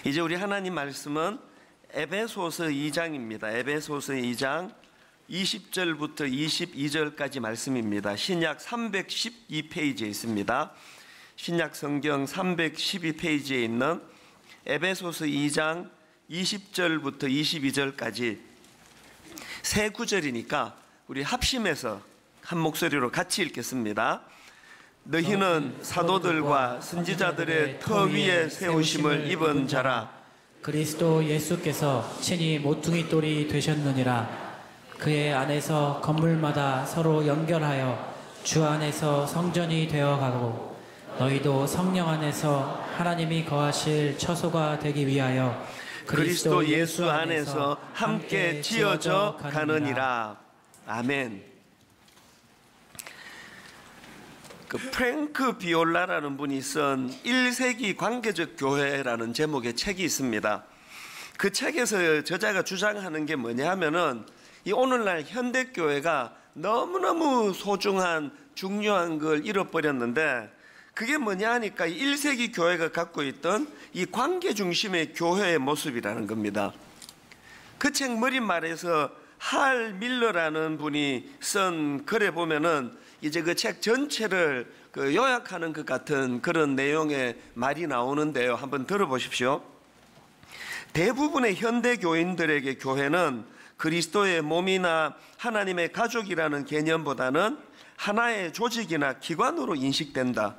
이제 우리 하나님 말씀은 에베소서 2장입니다. 에베소서 2장 20절부터 22절까지 말씀입니다. 신약 312페이지에 있습니다. 신약 성경 312페이지에 있는 에베소서 2장 20절부터 22절까지 세 구절이니까 우리 합심해서 한 목소리로 같이 읽겠습니다. 너희는 사도들과 선지자들의 터 위에 세우심을 입은 자라. 그리스도 예수께서 친히 모퉁이 돌이 되셨느니라. 그의 안에서 건물마다 서로 연결하여 주 안에서 성전이 되어가고 너희도 성령 안에서 하나님이 거하실 처소가 되기 위하여 그리스도 예수 안에서 함께 지어져 가느니라. 아멘. 프랭크 비올라라는 분이 쓴 1세기 관계적 교회라는 제목의 책이 있습니다. 그 책에서 저자가 주장하는 게 뭐냐 하면은 이 오늘날 현대교회가 너무너무 소중한 중요한 걸 잃어버렸는데 그게 뭐냐 하니까 1세기 교회가 갖고 있던 이 관계 중심의 교회의 모습이라는 겁니다. 그 책 머릿말에서 할 밀러라는 분이 쓴 글에 보면은 이제 그 책 전체를 요약하는 것 같은 그런 내용의 말이 나오는데요. 한번 들어보십시오. 대부분의 현대 교인들에게 교회는 그리스도의 몸이나 하나님의 가족이라는 개념보다는 하나의 조직이나 기관으로 인식된다.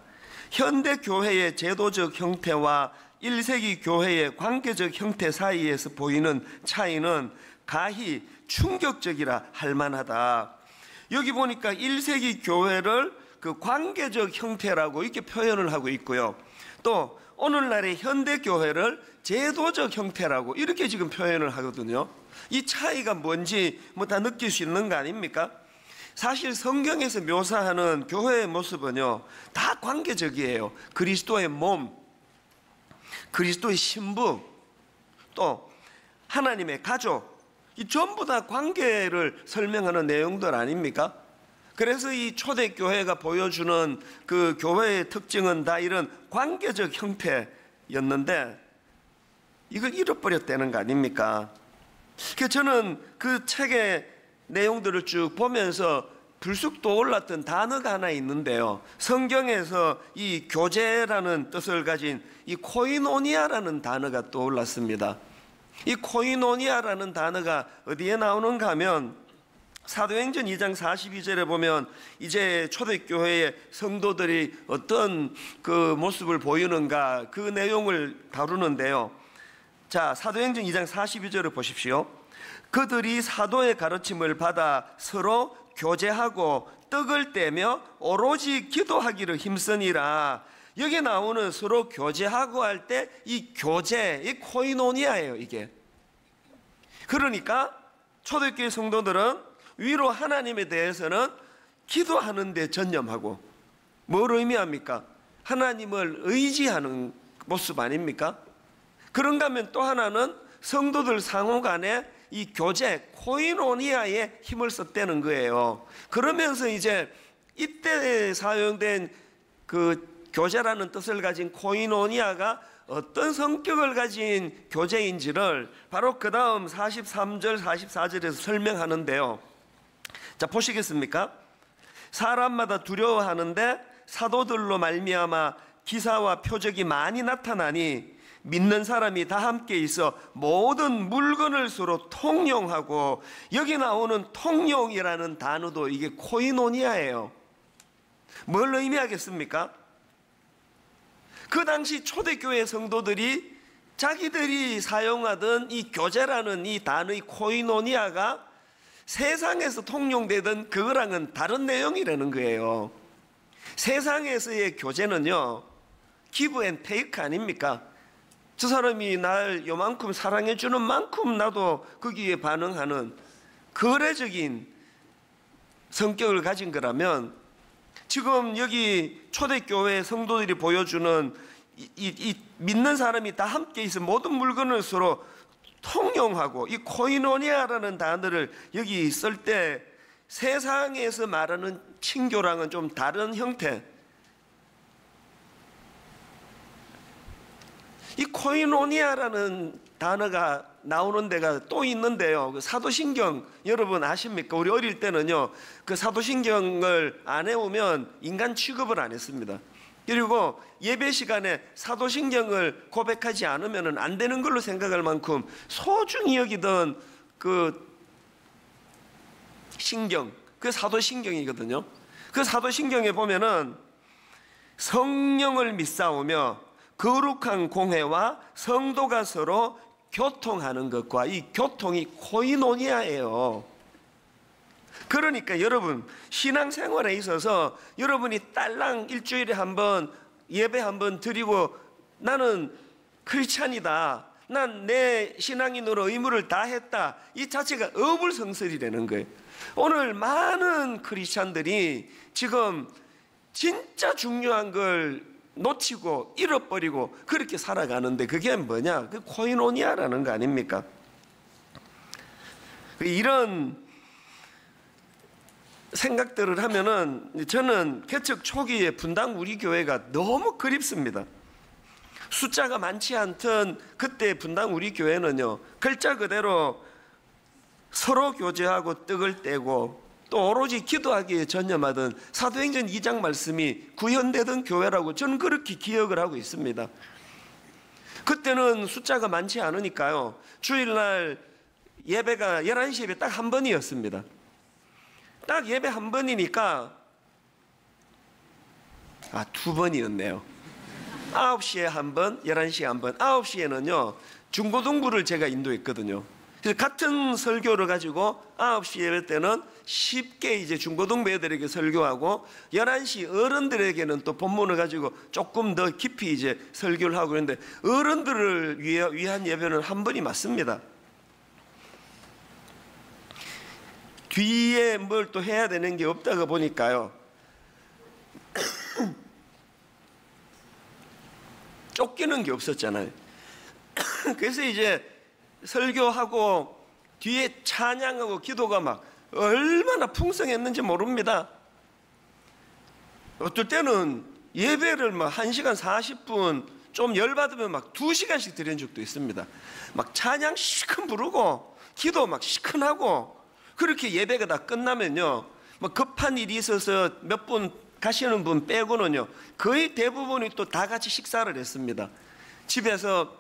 현대 교회의 제도적 형태와 1세기 교회의 관계적 형태 사이에서 보이는 차이는 가히 충격적이라 할 만하다. 여기 보니까 1세기 교회를 그 관계적 형태라고 이렇게 표현을 하고 있고요. 또 오늘날의 현대 교회를 제도적 형태라고 이렇게 지금 표현을 하거든요. 이 차이가 뭔지 다 느낄 수 있는 거 아닙니까? 사실 성경에서 묘사하는 교회의 모습은요, 다 관계적이에요. 그리스도의 몸, 그리스도의 신부, 또 하나님의 가족, 이 전부 다 관계를 설명하는 내용들 아닙니까? 그래서 이 초대교회가 보여주는 그 교회의 특징은 다 이런 관계적 형태였는데 이걸 잃어버렸다는 거 아닙니까? 그래서 저는 그 책의 내용들을 쭉 보면서 불쑥 떠올랐던 단어가 하나 있는데요. 성경에서 이 교제라는 뜻을 가진 이 코이노니아라는 단어가 떠올랐습니다. 이 코이노니아라는 단어가 어디에 나오는가 하면 사도행전 2장 42절에 보면 이제 초대교회의 성도들이 어떤 그 모습을 보이는가 그 내용을 다루는데요. 자, 사도행전 2장 42절을 보십시오. 그들이 사도의 가르침을 받아 서로 교제하고 떡을 떼며 오로지 기도하기를 힘쓰니라. 여기 나오는 서로 교제하고 할 때 이 교제, 이 코이노니아예요, 이게. 그러니까 초대교회 성도들은 위로 하나님에 대해서는 기도하는 데 전념하고 뭘 의미합니까? 하나님을 의지하는 모습 아닙니까? 그런가 하면 또 하나는 성도들 상호 간에 이 교제, 코이노니아에 힘을 썼다는 거예요. 그러면서 이제 이때 사용된 그 교제라는 뜻을 가진 코이노니아가 어떤 성격을 가진 교제인지를 바로 그 다음 43절, 44절에서 설명하는데요. 자, 보시겠습니까? 사람마다 두려워하는데 사도들로 말미암아 기사와 표적이 많이 나타나니 믿는 사람이 다 함께 있어 모든 물건을 서로 통용하고, 여기 나오는 통용이라는 단어도 이게 코이노니아예요. 뭘 의미하겠습니까? 그 당시 초대교회 성도들이 자기들이 사용하던 이 교제라는 이 단어의 코이노니아가 세상에서 통용되던 그거랑은 다른 내용이라는 거예요. 세상에서의 교제는요, 기브 앤 테이크 아닙니까? 저 사람이 날 요만큼 사랑해 주는 만큼 나도 거기에 반응하는 거래적인 성격을 가진 거라면, 지금 여기 초대교회 성도들이 보여주는 이 믿는 사람이 다 함께 있어 모든 물건을 서로 통용하고, 이 코이노니아라는 단어를 여기 쓸 때 세상에서 말하는 친교랑은 좀 다른 형태, 이 코이노니아라는 단어가 나오는 데가 또 있는데요. 그 사도신경 여러분 아십니까? 우리 어릴 때는요, 그 사도신경을 안 해오면 인간 취급을 안 했습니다. 그리고 예배 시간에 사도신경을 고백하지 않으면 안 되는 걸로 생각할 만큼 소중히 여기던 그 신경, 그 사도신경이거든요. 그 사도신경에 보면은 성령을 믿사오며 거룩한 공회와 성도가 서로 교통하는 것과 이 교통이 코이노니아예요. 그러니까 여러분 신앙생활에 있어서 여러분이 딸랑 일주일에 한번 예배 한번 드리고 나는 크리스찬이다, 난 내 신앙인으로 의무를 다했다, 이 자체가 어불성설이라는 거예요. 오늘 많은 크리스찬들이 지금 진짜 중요한 걸 놓치고 잃어버리고 그렇게 살아가는데 그게 뭐냐? 그 코이노니아라는 거 아닙니까? 이런 생각들을 하면은 저는 개척 초기에 분당 우리 교회가 너무 그립습니다. 숫자가 많지 않던 그때 분당 우리 교회는요, 글자 그대로 서로 교제하고 떡을 떼고 또 오로지 기도하기에 전념하던 사도행전 2장 말씀이 구현되던 교회라고 저는 그렇게 기억을 하고 있습니다. 그때는 숫자가 많지 않으니까요, 주일날 예배가 11시 예배 딱 한 번이었습니다. 딱 예배 한 번이니까 두 번이었네요. 9시에 한 번, 11시에 한 번. 9시에는요 중고등부를 제가 인도했거든요. 그래서 같은 설교를 가지고 9시 예배 때는 쉽게 이제 중고등부 애들에게 설교하고 11시 어른들에게는 또 본문을 가지고 조금 더 깊이 이제 설교를 하고 그러는데 어른들을 위한 예배는 한 번이 맞습니다. 뒤에 뭘 또 해야 되는 게 없다가 보니까요 쫓기는 게 없었잖아요. 그래서 이제 설교하고 뒤에 찬양하고 기도가 막 얼마나 풍성했는지 모릅니다. 어떨 때는 예배를 막 1시간 40분 좀 열받으면 막 2시간씩 드린 적도 있습니다. 막 찬양 시큰 부르고 기도 막 시큰하고 그렇게 예배가 다 끝나면요, 뭐 급한 일이 있어서 몇 분 가시는 분 빼고는요 거의 대부분이 또 다 같이 식사를 했습니다. 집에서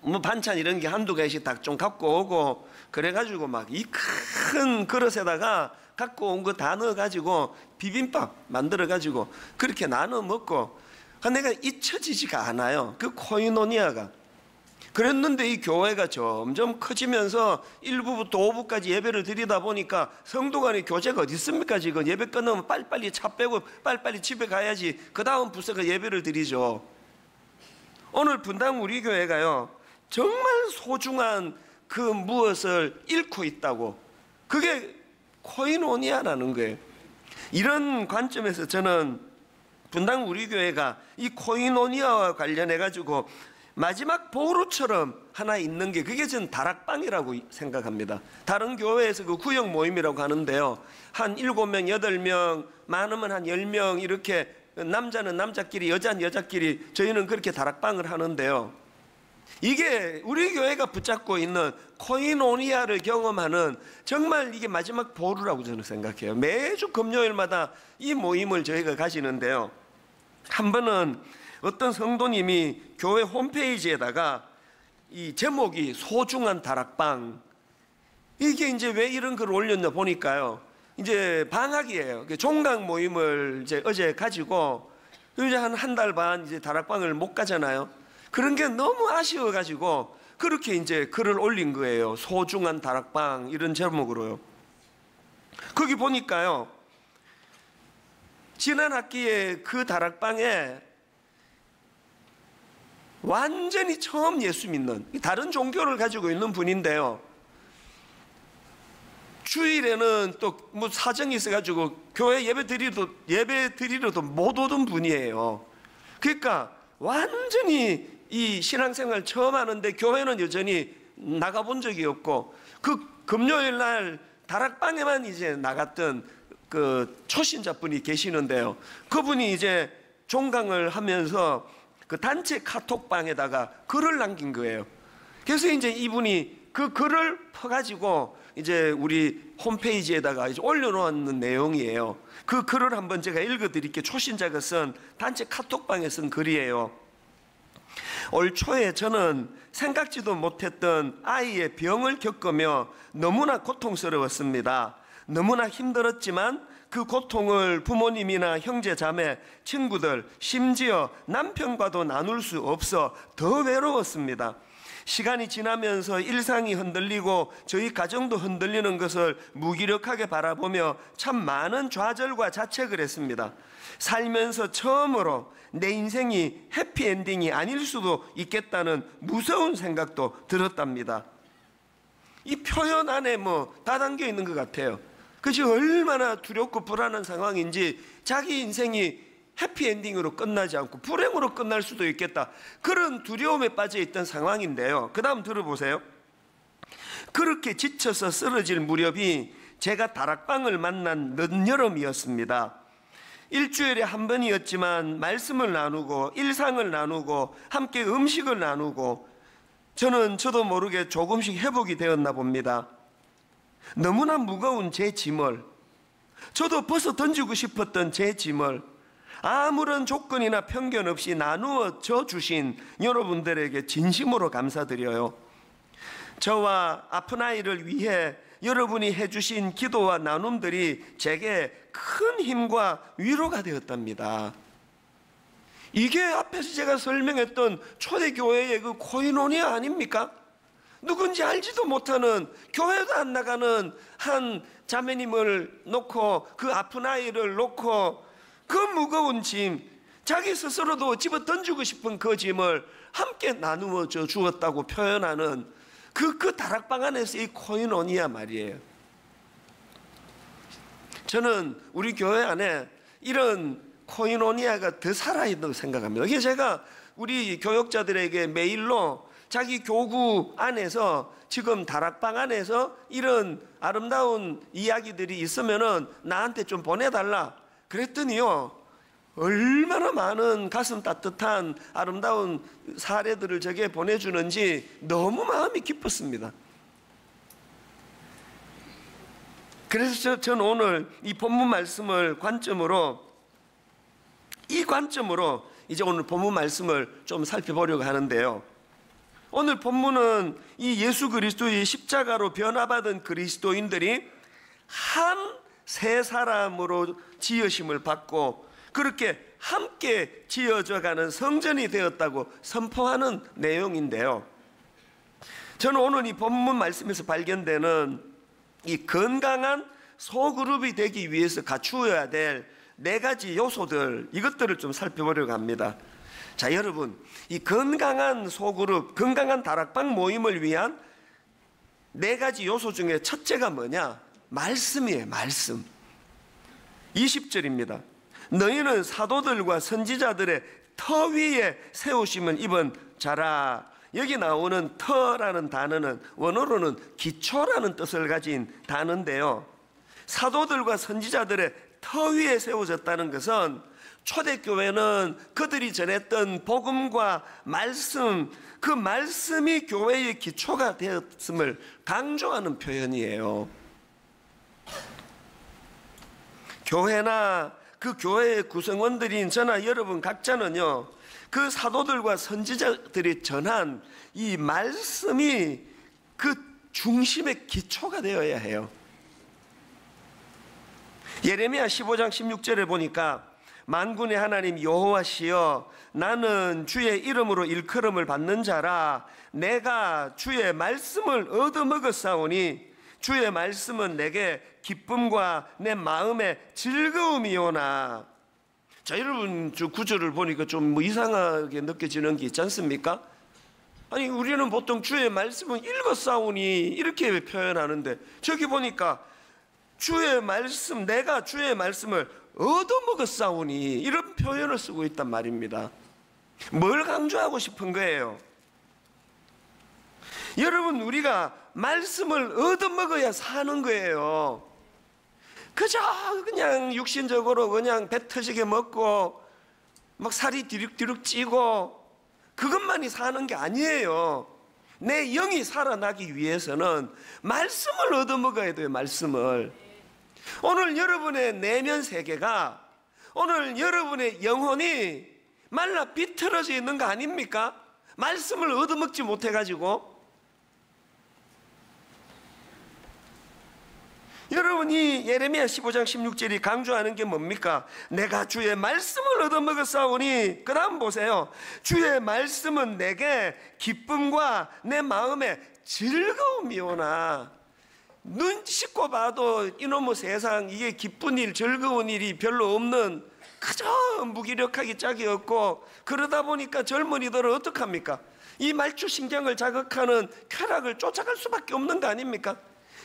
뭐 반찬 이런 게 한두 개씩 딱 좀 갖고 오고 그래가지고 막 이 큰 그릇에다가 갖고 온 거 다 넣어가지고 비빔밥 만들어가지고 그렇게 나눠 먹고 내가 잊혀지지가 않아요, 그 코이노니아가. 그랬는데 이 교회가 점점 커지면서 1부부터 5부까지 예배를 드리다 보니까 성도 간의 교제가 어디 있습니까? 지금 예배 끝나면 빨리빨리 차 빼고 빨리빨리 집에 가야지 그 다음 부서가 예배를 드리죠. 오늘 분당 우리 교회가요 정말 소중한 그 무엇을 잃고 있다고, 그게 코이노니아라는 거예요. 이런 관점에서 저는 분당 우리 교회가 이 코이노니아와 관련해 가지고 마지막 보루처럼 하나 있는 게 그게 전 다락방이라고 생각합니다. 다른 교회에서 그 구역 모임이라고 하는데요, 한 7명, 8명, 많으면 한 10명 이렇게 남자는 남자끼리 여자는 여자끼리 저희는 그렇게 다락방을 하는데요, 이게 우리 교회가 붙잡고 있는 코이노니아를 경험하는 정말 이게 마지막 보루라고 저는 생각해요. 매주 금요일마다 이 모임을 저희가 가지는데요, 한 번은 어떤 성도님이 교회 홈페이지에다가 이 제목이 소중한 다락방, 이게 이제 왜 이런 글을 올렸나 보니까요, 이제 방학이에요. 종강 모임을 이제 어제 가지고 이제 한 달 반 이제 다락방을 못 가잖아요. 그런 게 너무 아쉬워가지고 그렇게 이제 글을 올린 거예요. 소중한 다락방 이런 제목으로요. 거기 보니까요, 지난 학기에 그 다락방에 완전히 처음 예수 믿는 다른 종교를 가지고 있는 분인데요, 주일에는 또 뭐 사정이 있어가지고 교회 예배 드리러도 못 오던 분이에요. 그러니까 완전히 이 신앙생활 처음 하는데 교회는 여전히 나가본 적이 없고 그 금요일 날 다락방에만 이제 나갔던 그 초신자분이 계시는데요, 그분이 이제 종강을 하면서 그 단체 카톡방에다가 글을 남긴 거예요. 그래서 이제 이분이 그 글을 퍼가지고 이제 우리 홈페이지에다가 이제 올려놓은 내용이에요. 그 글을 한번 제가 읽어드릴게요. 초신자가 쓴 단체 카톡방에 쓴 글이에요. 올 초에 저는 생각지도 못했던 아이의 병을 겪으며 너무나 고통스러웠습니다. 너무나 힘들었지만 그 고통을 부모님이나 형제 자매, 친구들, 심지어 남편과도 나눌 수 없어 더 외로웠습니다. 시간이 지나면서 일상이 흔들리고 저희 가정도 흔들리는 것을 무기력하게 바라보며 참 많은 좌절과 자책을 했습니다. 살면서 처음으로 내 인생이 해피엔딩이 아닐 수도 있겠다는 무서운 생각도 들었답니다. 이 표현 안에 다 담겨 있는 것 같아요. 그것이 얼마나 두렵고 불안한 상황인지, 자기 인생이 해피엔딩으로 끝나지 않고 불행으로 끝날 수도 있겠다, 그런 두려움에 빠져 있던 상황인데요. 그 다음 들어보세요. 그렇게 지쳐서 쓰러질 무렵이 제가 다락방을 만난 늦여름이었습니다. 일주일에 한 번이었지만 말씀을 나누고 일상을 나누고 함께 음식을 나누고 저도 모르게 조금씩 회복이 되었나 봅니다. 너무나 무거운 제 짐을, 저도 벗어 던지고 싶었던 제 짐을 아무런 조건이나 편견 없이 나누어 주신 여러분들에게 진심으로 감사드려요. 저와 아픈 아이를 위해 여러분이 해주신 기도와 나눔들이 제게 큰 힘과 위로가 되었답니다. 이게 앞에서 제가 설명했던 초대교회의 그 코이노니아 아닙니까? 누군지 알지도 못하는, 교회도 안 나가는 한 자매님을 놓고, 그 아픈 아이를 놓고 그 무거운 짐, 자기 스스로도 집어 던지고 싶은 그 짐을 함께 나누어 주었다고 표현하는 그 다락방 안에서 이 코이노니아 말이에요. 저는 우리 교회 안에 이런 코이노니아가 더 살아있다고 생각합니다. 그래서 제가 우리 교역자들에게 메일로 자기 교구 안에서, 지금 다락방 안에서 이런 아름다운 이야기들이 있으면은 나한테 좀 보내달라 그랬더니요, 얼마나 많은 가슴 따뜻한 아름다운 사례들을 제게 보내주는지 너무 마음이 기뻤습니다. 그래서 저는 오늘 이 본문 말씀을 이 관점으로 이제 오늘 본문 말씀을 좀 살펴보려고 하는데요. 오늘 본문은 이 예수 그리스도의 십자가로 변화받은 그리스도인들이 한 세 사람으로 지으심을 받고 그렇게 함께 지어져가는 성전이 되었다고 선포하는 내용인데요. 저는 오늘 이 본문 말씀에서 발견되는 이 건강한 소그룹이 되기 위해서 갖추어야 될 4가지 요소들, 이것들을 좀 살펴보려고 합니다. 자, 여러분, 이 건강한 소그룹, 건강한 다락방 모임을 위한 4가지 요소 중에 첫째가 뭐냐? 말씀이에요. 말씀. 20절입니다. 너희는 사도들과 선지자들의 터 위에 세우심을 입은 자라. 여기 나오는 터라는 단어는 원어로는 기초라는 뜻을 가진 단어인데요. 사도들과 선지자들의 터 위에 세워졌다는 것은 초대교회는 그들이 전했던 복음과 말씀, 그 말씀이 교회의 기초가 되었음을 강조하는 표현이에요. 교회나 그 교회의 구성원들인 저나 여러분 각자는요, 그 사도들과 선지자들이 전한 이 말씀이 그 중심의 기초가 되어야 해요. 예레미야 15장 16절에 보니까 만군의 하나님 여호와시여, 나는 주의 이름으로 일컬음을 받는 자라. 내가 주의 말씀을 얻어먹었사오니 주의 말씀은 내게 기쁨과 내 마음의 즐거움이오나. 자, 여러분, 저 구절을 보니까 좀 이상하게 느껴지는 게 있지 않습니까? 아니, 우리는 보통 주의 말씀은 읽었사오니 이렇게 표현하는데, 저기 보니까 주의 말씀, 내가 주의 말씀을 얻어먹었사오니 이런 표현을 쓰고 있단 말입니다. 뭘 강조하고 싶은 거예요? 여러분, 우리가 말씀을 얻어먹어야 사는 거예요. 그저 그냥 육신적으로 그냥 배 터지게 먹고 막 살이 뒤룩뒤룩 찌고 그것만이 사는 게 아니에요. 내 영이 살아나기 위해서는 말씀을 얻어먹어야 돼요. 말씀을. 오늘 여러분의 내면 세계가, 오늘 여러분의 영혼이 말라 비틀어져 있는 거 아닙니까? 말씀을 얻어먹지 못해가지고. 여러분이 예레미야 15장 16절이 강조하는 게 뭡니까? 내가 주의 말씀을 얻어먹었사오니, 그 다음 보세요. 주의 말씀은 내게 기쁨과 내 마음에 즐거움이오나. 눈 씻고 봐도 이놈의 세상, 이게 기쁜 일, 즐거운 일이 별로 없는, 그저 무기력하기 짝이 없고, 그러다 보니까 젊은이들은 어떡합니까? 이 말초신경을 자극하는 쾌락을 쫓아갈 수밖에 없는 거 아닙니까?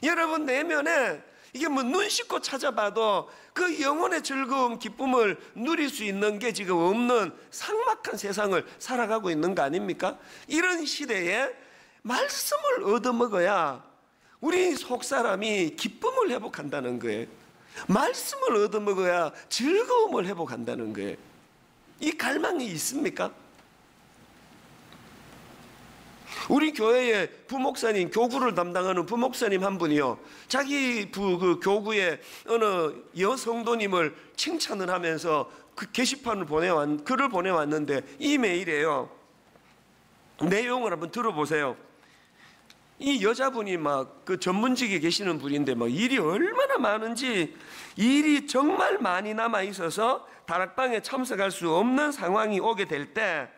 여러분 내면에 이게 뭐 눈 씻고 찾아봐도 그 영혼의 즐거움, 기쁨을 누릴 수 있는 게 지금 없는 삭막한 세상을 살아가고 있는 거 아닙니까? 이런 시대에 말씀을 얻어먹어야 우리 속사람이 기쁨을 회복한다는 거예요. 말씀을 얻어먹어야 즐거움을 회복한다는 거예요. 이 갈망이 있습니까? 우리 교회에 부목사님, 교구를 담당하는 부목사님 한 분이요, 자기 그 교구에 어느 여성도님을 칭찬을 하면서 그 게시판을 글을 보내왔는데 이메일이에요. 내용을 한번 들어보세요. 이 여자분이 막 그 전문직에 계시는 분인데 막 일이 얼마나 많은지, 일이 정말 많이 남아 있어서 다락방에 참석할 수 없는 상황이 오게 될 때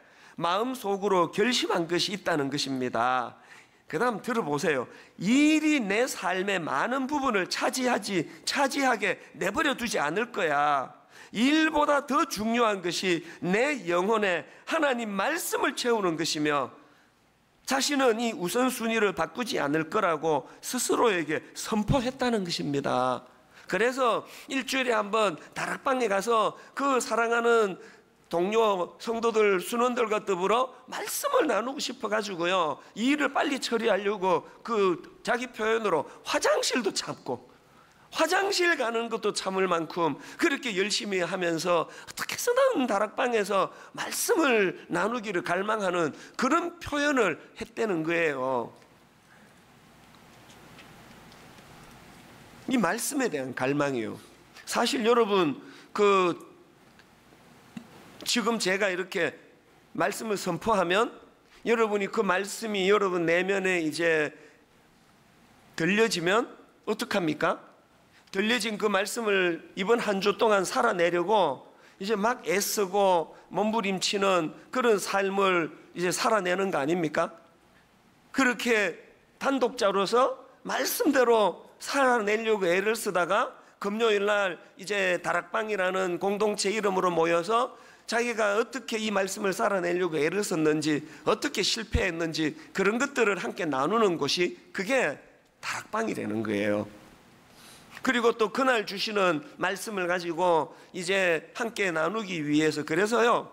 마음속으로 결심한 것이 있다는 것입니다. 그 다음 들어보세요. 일이 내 삶의 많은 부분을 차지하게 내버려 두지 않을 거야. 일보다 더 중요한 것이 내 영혼에 하나님 말씀을 채우는 것이며, 자신은 이 우선순위를 바꾸지 않을 거라고 스스로에게 선포했다는 것입니다. 그래서 일주일에 한번 다락방에 가서 그 사랑하는 동료 성도들, 순원들과 더불어 말씀을 나누고 싶어가지고요, 이 일을 빨리 처리하려고 그 자기 표현으로 화장실도 참고, 화장실 가는 것도 참을 만큼 그렇게 열심히 하면서 어떻게 해서든 다락방에서 말씀을 나누기를 갈망하는 그런 표현을 했다는 거예요. 이 말씀에 대한 갈망이요. 사실 여러분, 지금 제가 이렇게 말씀을 선포하면 여러분이 그 말씀이 여러분 내면에 이제 들려지면 어떡합니까? 들려진 그 말씀을 이번 한 주 동안 살아내려고 이제 막 애쓰고 몸부림치는 그런 삶을 이제 살아내는 거 아닙니까? 그렇게 단독자로서 말씀대로 살아내려고 애를 쓰다가 금요일 날 이제 다락방이라는 공동체 이름으로 모여서 자기가 어떻게 이 말씀을 살아내려고 애를 썼는지, 어떻게 실패했는지 그런 것들을 함께 나누는 곳이 그게 다락방이라는 거예요. 그리고 또 그날 주시는 말씀을 가지고 이제 함께 나누기 위해서, 그래서요,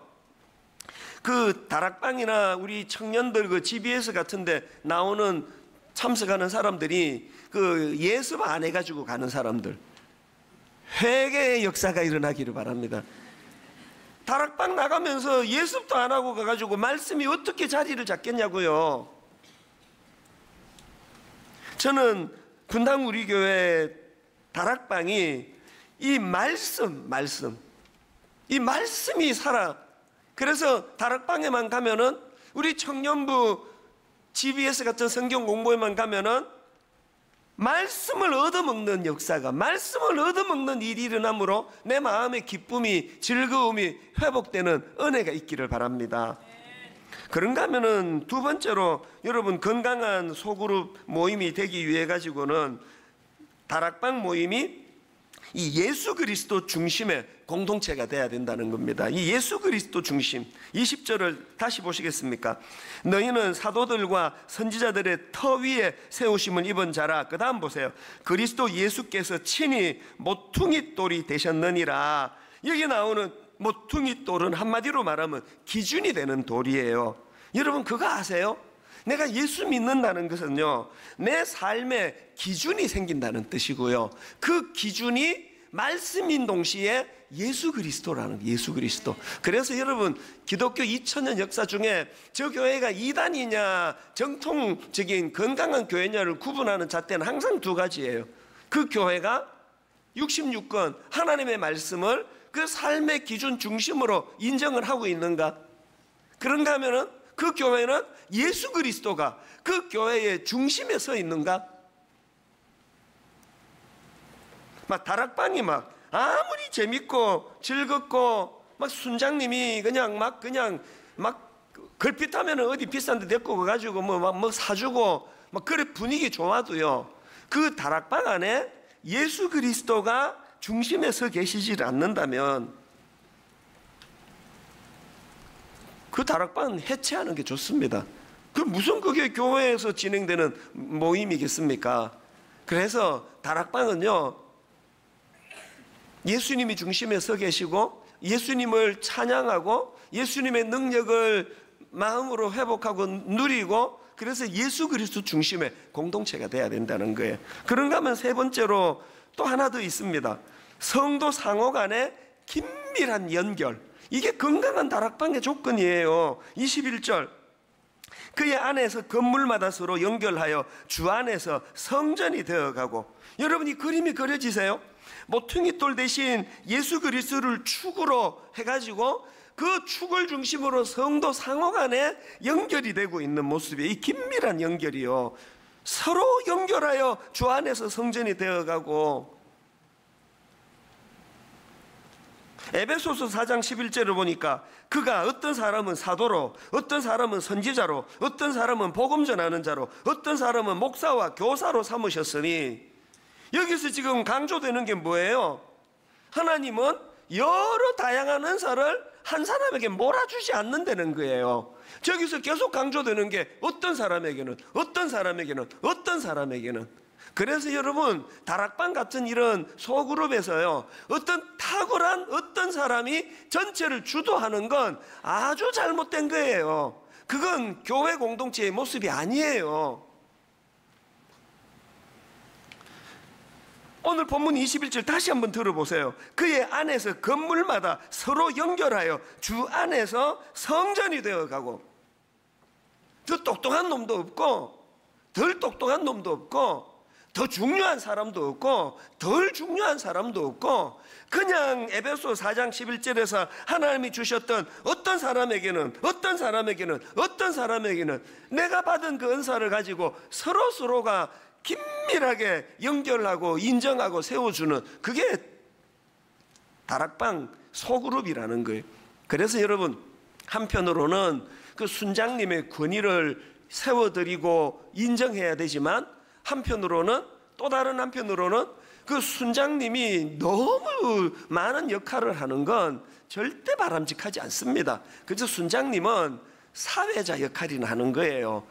그 다락방이나 우리 청년들 그 GBS 같은데 나오는 참석하는 사람들이 그 예습 안 해가지고 가는 사람들, 회개의 역사가 일어나기를 바랍니다. 다락방 나가면서 예습도 안 하고 가가지고 말씀이 어떻게 자리를 잡겠냐고요. 저는 분당 우리 교회 다락방이 이 이 말씀이 살아. 그래서 다락방에만 가면은, 우리 청년부 GBS 같은 성경 공부에만 가면은 말씀을 얻어먹는 역사가, 말씀을 얻어먹는 일이 일어나므로 내 마음의 기쁨이, 즐거움이 회복되는 은혜가 있기를 바랍니다. 그런가 하면은 두 번째로, 여러분 건강한 소그룹 모임이 되기 위해 가지고는 다락방 모임이 이 예수 그리스도 중심의 공동체가 돼야 된다는 겁니다. 이 예수 그리스도 중심, 20절을 다시 보시겠습니까? 너희는 사도들과 선지자들의 터 위에 세우심을 입은 자라. 그 다음 보세요. 그리스도 예수께서 친히 모퉁이 돌이 되셨느니라. 여기 나오는 모퉁이 돌은 한마디로 말하면 기준이 되는 돌이에요. 여러분 그거 아세요? 내가 예수 믿는다는 것은요, 내 삶에 기준이 생긴다는 뜻이고요, 그 기준이 말씀인 동시에 예수 그리스도라는 거예요. 예수 그리스도. 그래서 여러분, 기독교 2000년 역사 중에 저 교회가 이단이냐 정통적인 건강한 교회냐를 구분하는 잣대는 항상 두 가지예요. 그 교회가 66권 하나님의 말씀을 그 삶의 기준 중심으로 인정을 하고 있는가? 그런가 하면은 그 교회는 예수 그리스도가 그 교회의 중심에 서 있는가? 막 다락방이 막 아무리 재밌고 즐겁고 막 순장님이 그냥 걸핏하면 어디 비싼 데 데리고 가가지고 뭐 사주고 막 그래 분위기 좋아도요, 그 다락방 안에 예수 그리스도가 중심에 서 계시지 않는다면 그 다락방은 해체하는 게 좋습니다. 그 무슨 그게 교회에서 진행되는 모임이겠습니까? 그래서 다락방은요, 예수님이 중심에 서 계시고 예수님을 찬양하고 예수님의 능력을 마음으로 회복하고 누리고, 그래서 예수 그리스도 중심의 공동체가 돼야 된다는 거예요. 그런가 하면 세 번째로 또 하나 더 있습니다. 성도 상호 간의 긴밀한 연결. 이게 건강한 다락방의 조건이에요. 21절, 그의 안에서 건물마다 서로 연결하여 주 안에서 성전이 되어가고. 여러분, 이 그림이 그려지세요? 모퉁이돌 대신 예수 그리스도를 축으로 해가지고 그 축을 중심으로 성도 상호 간에 연결이 되고 있는 모습이에요. 이 긴밀한 연결이요, 서로 연결하여 주 안에서 성전이 되어가고. 에베소서 4장 11절을 보니까 그가 어떤 사람은 사도로, 어떤 사람은 선지자로, 어떤 사람은 복음 전하는 자로, 어떤 사람은 목사와 교사로 삼으셨으니, 여기서 지금 강조되는 게 뭐예요? 하나님은 여러 다양한 은사를 한 사람에게 몰아주지 않는다는 거예요. 저기서 계속 강조되는 게 어떤 사람에게는, 어떤 사람에게는, 어떤 사람에게는. 그래서 여러분, 다락방 같은 이런 소그룹에서요, 어떤 탁월한 어떤 사람이 전체를 주도하는 건 아주 잘못된 거예요. 그건 교회 공동체의 모습이 아니에요. 오늘 본문 21절 다시 한번 들어보세요. 그의 안에서 건물마다 서로 연결하여 주 안에서 성전이 되어가고. 더 똑똑한 놈도 없고 덜 똑똑한 놈도 없고 더 중요한 사람도 없고 덜 중요한 사람도 없고, 그냥 에베소 4장 11절에서 하나님이 주셨던 어떤 사람에게는, 어떤 사람에게는, 어떤 사람에게는 내가 받은 그 은사를 가지고 서로가 긴밀하게 연결하고 인정하고 세워주는, 그게 다락방 소그룹이라는 거예요. 그래서 여러분, 한편으로는 그 순장님의 권위를 세워드리고 인정해야 되지만, 한편으로는, 또 다른 한편으로는 그 순장님이 너무 많은 역할을 하는 건 절대 바람직하지 않습니다. 그래서 순장님은 사회자 역할이나 하는 거예요.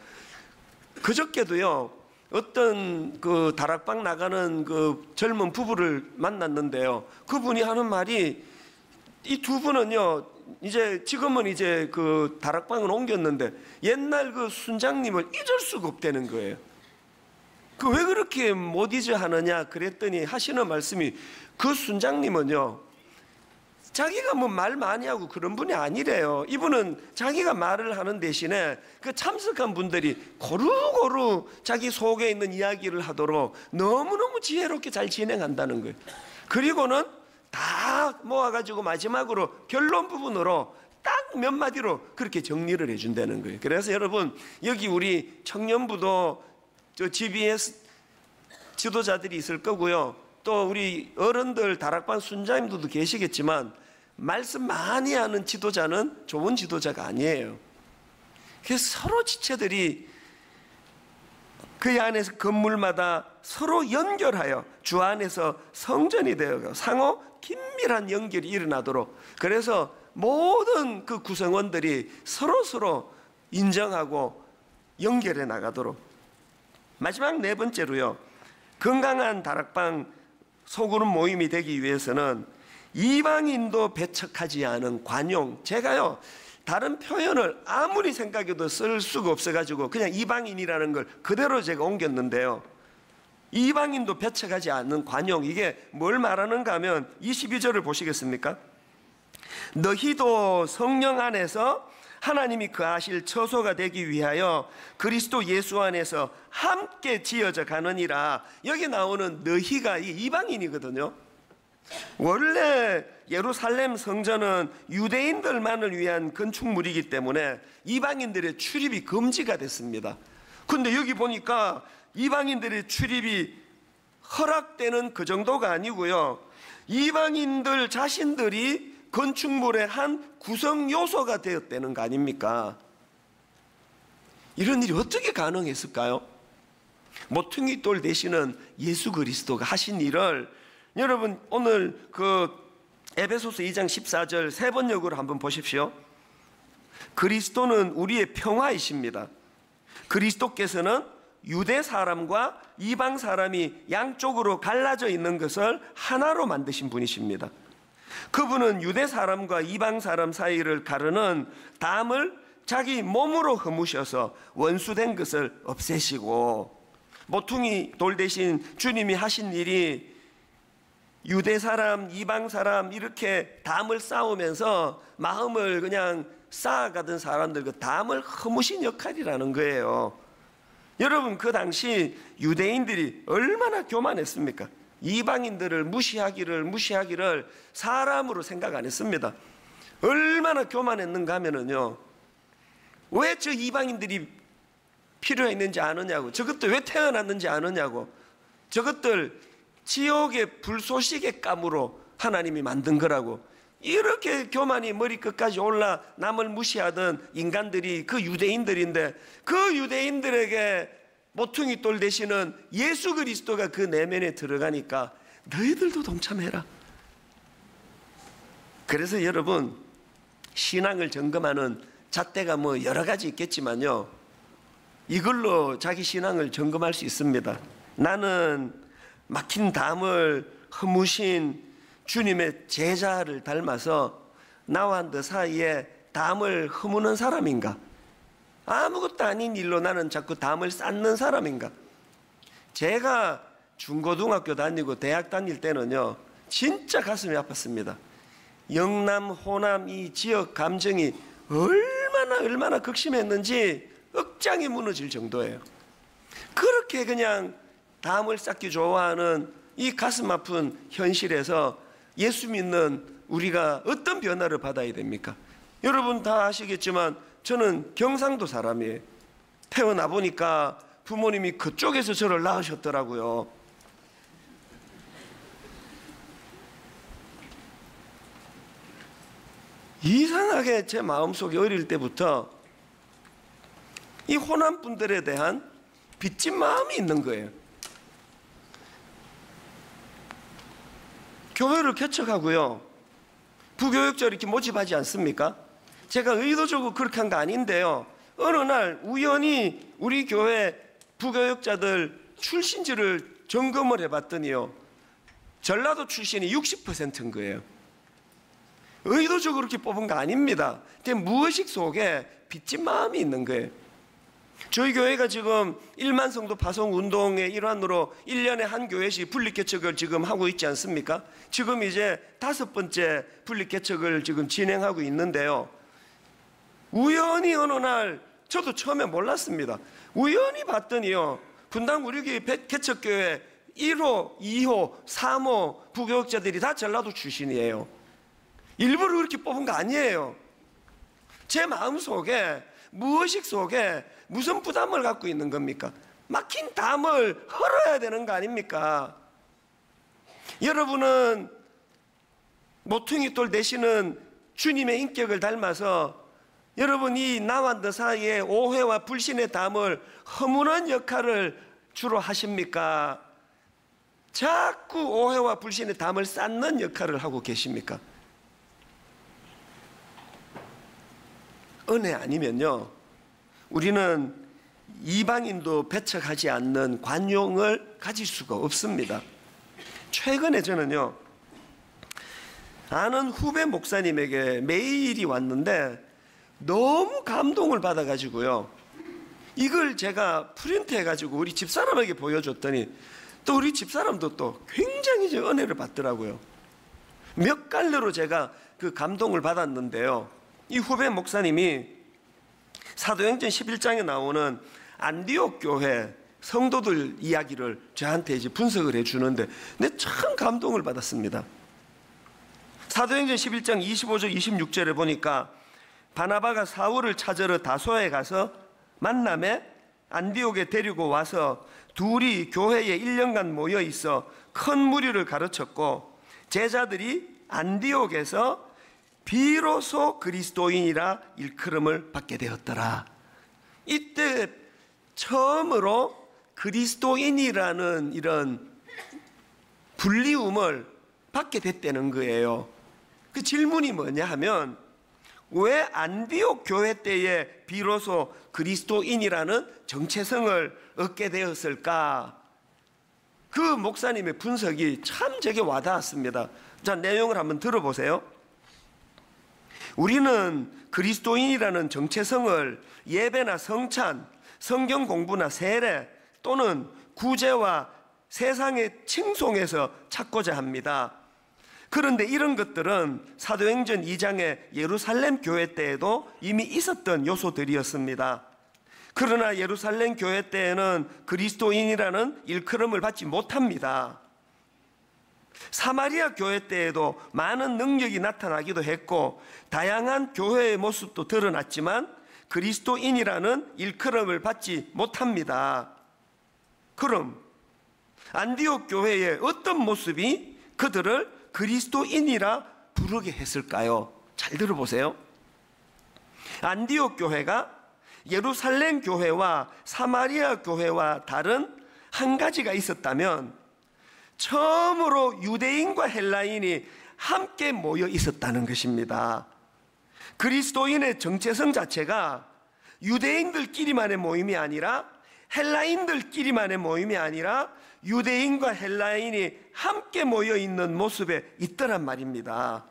그저께도요, 어떤 그 다락방 나가는 그 젊은 부부를 만났는데요, 그분이 하는 말이, 이 두 분은요, 지금은 이제 그 다락방을 옮겼는데 옛날 그 순장님을 잊을 수가 없다는 거예요. 그 왜 그렇게 못 잊어 하느냐 그랬더니 하시는 말씀이, 그 순장님은요, 자기가 뭐 말 많이 하고 그런 분이 아니래요. 이분은 자기가 말을 하는 대신에 그 참석한 분들이 고루고루 자기 속에 있는 이야기를 하도록 너무너무 지혜롭게 잘 진행한다는 거예요. 그리고는 다 모아가지고 마지막으로 결론 부분으로 딱 몇 마디로 그렇게 정리를 해준다는 거예요. 그래서 여러분, 여기 우리 청년부도 저 GBS 지도자들이 있을 거고요, 또 우리 어른들 다락방 순장님들도 계시겠지만, 말씀 많이 하는 지도자는 좋은 지도자가 아니에요. 그래서 서로 지체들이 그 안에서 건물마다 서로 연결하여 주 안에서 성전이 되어가고 상호 긴밀한 연결이 일어나도록, 그래서 모든 그 구성원들이 서로 인정하고 연결해 나가도록. 마지막 네 번째로요, 건강한 다락방 소그룹 모임이 되기 위해서는 이방인도 배척하지 않은 관용. 제가요, 다른 표현을 아무리 생각해도 쓸 수가 없어가지고 그냥 이방인이라는 걸 그대로 제가 옮겼는데요, 이방인도 배척하지 않는 관용, 이게 뭘 말하는가 하면 22절을 보시겠습니까? 너희도 성령 안에서 하나님이 거하실 처소가 되기 위하여 그리스도 예수 안에서 함께 지어져 가느니라. 여기 나오는 너희가 이방인이거든요. 원래 예루살렘 성전은 유대인들만을 위한 건축물이기 때문에 이방인들의 출입이 금지가 됐습니다. 근데 여기 보니까 이방인들의 출입이 허락되는 그 정도가 아니고요, 이방인들 자신들이 건축물의 한 구성 요소가 되었다는 거 아닙니까? 이런 일이 어떻게 가능했을까요? 모퉁이 돌 되시는 예수 그리스도가 하신 일을 여러분 오늘 그 에베소서 2장 14절 세 번역으로 한번 보십시오. 그리스도는 우리의 평화이십니다. 그리스도께서는 유대 사람과 이방 사람이 양쪽으로 갈라져 있는 것을 하나로 만드신 분이십니다. 그분은 유대 사람과 이방 사람 사이를 가르는 담을 자기 몸으로 허무셔서 원수된 것을 없애시고, 모퉁이 돌 대신 주님이 하신 일이 유대 사람, 이방 사람 이렇게 담을 쌓으면서 마음을 그냥 쌓아가던 사람들 그 담을 허무신 역할이라는 거예요. 여러분, 그 당시 유대인들이 얼마나 교만했습니까? 이방인들을 무시하기를 사람으로 생각 안 했습니다. 얼마나 교만했는가 하면은요, 왜 저 이방인들이 필요했는지 아느냐고, 저것들 왜 태어났는지 아느냐고, 저것들 지옥의 불쏘시개 감으로 하나님이 만든 거라고, 이렇게 교만이 머리끝까지 올라 남을 무시하던 인간들이 그 유대인들인데, 그 유대인들에게 모퉁이 돌 되시는 예수 그리스도가 그 내면에 들어가니까 너희들도 동참해라. 그래서 여러분, 신앙을 점검하는 잣대가 뭐 여러 가지 있겠지만요, 이걸로 자기 신앙을 점검할 수 있습니다. 나는 막힌 담을 허무신 주님의 제자를 닮아서 나와 너 사이에 담을 허무는 사람인가? 아무것도 아닌 일로 나는 자꾸 담을 쌓는 사람인가? 제가 중고등학교 다니고 대학 다닐 때는요, 진짜 가슴이 아팠습니다. 영남, 호남 이 지역 감정이 얼마나 극심했는지 억장이 무너질 정도예요. 그렇게 그냥 담을 쌓기 좋아하는 이 가슴 아픈 현실에서 예수 믿는 우리가 어떤 변화를 받아야 됩니까? 여러분 다 아시겠지만 저는 경상도 사람이에요. 태어나 보니까 부모님이 그쪽에서 저를 낳으셨더라고요. 이상하게 제 마음속에 어릴 때부터 이 호남 분들에 대한 빚진 마음이 있는 거예요. 교회를 개척하고요, 부교육자 이렇게 모집하지 않습니까? 제가 의도적으로 그렇게 한 거 아닌데요, 어느 날 우연히 우리 교회 부교육자들 출신지를 점검을 해봤더니요, 전라도 출신이 60%인 거예요. 의도적으로 그렇게 뽑은 거 아닙니다. 무의식 속에 빚진 마음이 있는 거예요. 저희 교회가 지금 1만 성도 파송 운동의 일환으로 1년에 한 교회씩 분립개척을 지금 하고 있지 않습니까? 지금 이제 5번째 분립개척을 지금 진행하고 있는데요, 우연히 어느 날, 저도 처음에 몰랐습니다. 우연히 봤더니요, 분당 우리교회 개척교회 1호, 2호, 3호 부교육자들이 다 전라도 출신이에요. 일부러 그렇게 뽑은 거 아니에요. 제 마음속에, 무의식 속에 무슨 부담을 갖고 있는 겁니까? 막힌 담을 헐어야 되는 거 아닙니까? 여러분은 모퉁이 돌 되시는 주님의 인격을 닮아서 여러분이 나와 너 사이에 오해와 불신의 담을 허무는 역할을 주로 하십니까? 자꾸 오해와 불신의 담을 쌓는 역할을 하고 계십니까? 은혜 아니면요, 우리는 이방인도 배척하지 않는 관용을 가질 수가 없습니다. 최근에 저는요, 아는 후배 목사님에게 메일이 왔는데 너무 감동을 받아가지고요, 이걸 제가 프린트해가지고 우리 집사람에게 보여줬더니 또 우리 집사람도 또 굉장히 이제 은혜를 받더라고요. 몇 갈래로 제가 그 감동을 받았는데요. 이 후배 목사님이 사도행전 11장에 나오는 안디옥 교회 성도들 이야기를 저한테 이제 분석을 해주는데 근데 참 감동을 받았습니다. 사도행전 11장 25절 26절에 보니까 바나바가 사울을 찾으러 다소에 가서 만남에 안디옥에 데리고 와서 둘이 교회에 1년간 모여 있어 큰 무리를 가르쳤고 제자들이 안디옥에서 비로소 그리스도인이라 일컬음을 받게 되었더라. 이때 처음으로 그리스도인이라는 이런 불리움을 받게 됐다는 거예요. 그 질문이 뭐냐 하면 왜 안디옥 교회 때에 비로소 그리스도인이라는 정체성을 얻게 되었을까? 그 목사님의 분석이 참 제게 와닿았습니다. 자, 내용을 한번 들어보세요. 우리는 그리스도인이라는 정체성을 예배나 성찬, 성경 공부나 세례 또는 구제와 세상의 칭송에서 찾고자 합니다. 그런데 이런 것들은 사도행전 2장의 예루살렘 교회 때에도 이미 있었던 요소들이었습니다. 그러나 예루살렘 교회 때에는 그리스도인이라는 일컬음을 받지 못합니다. 사마리아 교회 때에도 많은 능력이 나타나기도 했고 다양한 교회의 모습도 드러났지만 그리스도인이라는 일컬음을 받지 못합니다. 그럼 안디옥 교회의 어떤 모습이 그들을 그리스도인이라 부르게 했을까요? 잘 들어보세요. 안디옥 교회가 예루살렘 교회와 사마리아 교회와 다른 한 가지가 있었다면 처음으로 유대인과 헬라인이 함께 모여 있었다는 것입니다. 그리스도인의 정체성 자체가 유대인들끼리만의 모임이 아니라 헬라인들끼리만의 모임이 아니라 유대인과 헬라인이 함께 모여 있는 모습에 있더란 말입니다.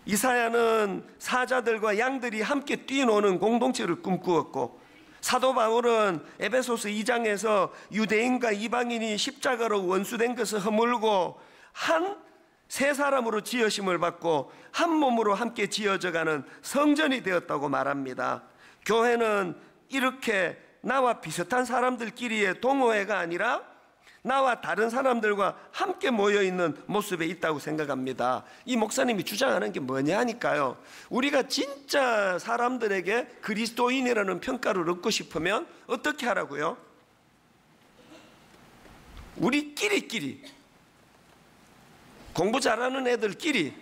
이사야는 사자들과 양들이 함께 뛰노는 공동체를 꿈꾸었고 사도 바울은 에베소서 2장에서 유대인과 이방인이 십자가로 원수된 것을 허물고 한 세 사람으로 지으심을 받고 한 몸으로 함께 지어져가는 성전이 되었다고 말합니다. 교회는 이렇게 나와 비슷한 사람들끼리의 동호회가 아니라 나와 다른 사람들과 함께 모여있는 모습에 있다고 생각합니다. 이 목사님이 주장하는 게 뭐냐 하니까요, 우리가 진짜 사람들에게 그리스도인이라는 평가를 얻고 싶으면 어떻게 하라고요? 우리끼리 공부 잘하는 애들끼리,